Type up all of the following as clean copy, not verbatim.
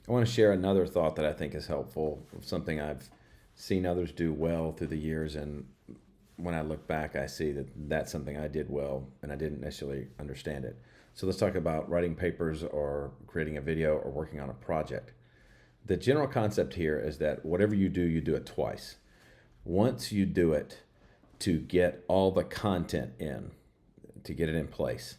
I want to share another thought that I think is helpful, something I've seen others do well through the years. And when I look back, I see that that's something I did well and I didn't necessarily understand it. So let's talk about writing papers or creating a video or working on a project. The general concept here is that whatever you do it twice. Once you do it to get all the content in, to get it in place.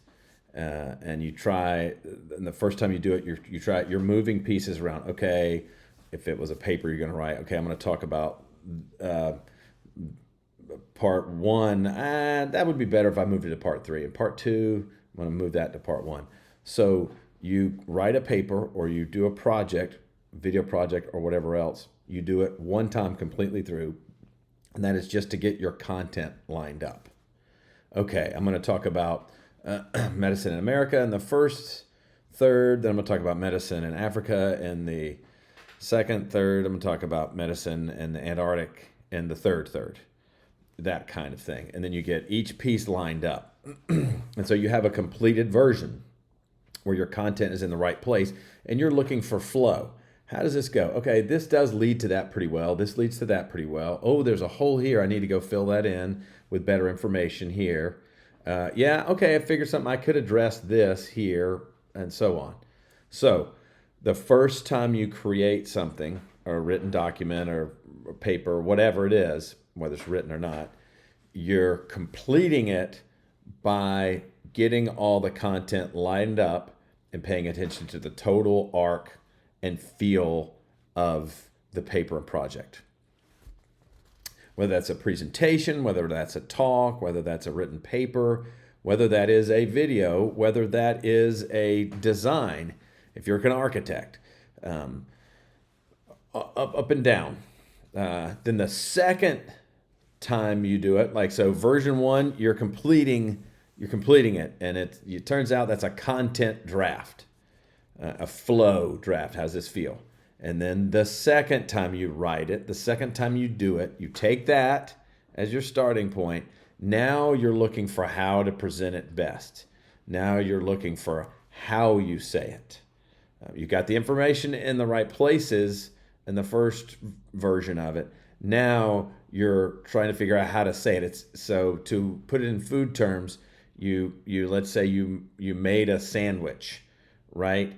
And you try, and the first time you do it, you're moving pieces around. Okay, if it was a paper you're going to write, okay, I'm going to talk about uh, part one. That would be better if I moved it to part three. And part two, I'm going to move that to part one. So you write a paper or you do a project, video project or whatever else. You do it one time completely through, and that is just to get your content lined up. Okay, I'm going to talk about medicine in America in the first third. Then I'm going to talk about medicine in Africa in the second third. I'm going to talk about medicine in the Antarctic in the third. That kind of thing. And then you get each piece lined up. And so you have a completed version where your content is in the right place and you're looking for flow. How does this go? Okay, this does lead to that pretty well. This leads to that pretty well. Oh, there's a hole here. I need to go fill that in with better information here. Yeah, okay, I figured something I could address this here, and so on. So, the first time you create something, or a written document, or a paper, whatever it is, whether it's written or not, you're completing it by getting all the content lined up and paying attention to the total arc and feel of the paper and project. Whether that's a presentation, whether that's a talk, whether that's a written paper, whether that is a video, whether that is a design, if you're an architect, up and down. Then the second time you do it, like so, version one, you're completing it, and it turns out that's a content draft, a flow draft. How's this feel? And then the second time you write it, the second time you do it, you take that as your starting point. Now you're looking for how to present it best. Now you're looking for how you say it. You got the information in the right places in the first version of it. Now you're trying to figure out how to say it. So to put it in food terms, you let's say you made a sandwich, right?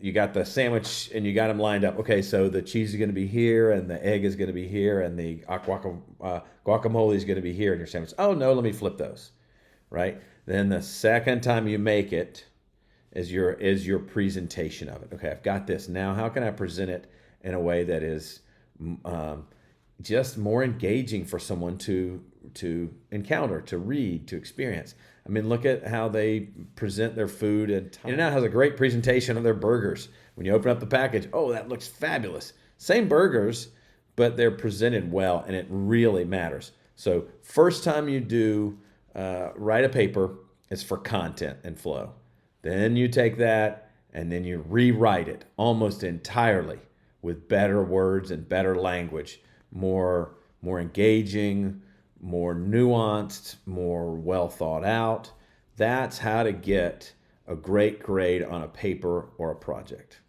You got the sandwich and you got them lined up. Okay, so the cheese is going to be here, and the egg is going to be here, and the guacamole is going to be here in your sandwich. Oh no, let me flip those, right? Then the second time you make it is your presentation of it. Okay, I've got this. Now, how can I present it in a way that is just more engaging for someone to encounter, to read, to experience? I mean, look at how they present their food. And In-N-Out has a great presentation of their burgers. When you open up the package, oh, that looks fabulous. Same burgers, but they're presented well, and it really matters. So first time you do write a paper, it's for content and flow. Then you take that and then you rewrite it almost entirely with better words and better language, more engaging, more nuanced, more well thought out. That's how to get a great grade on a paper or a project.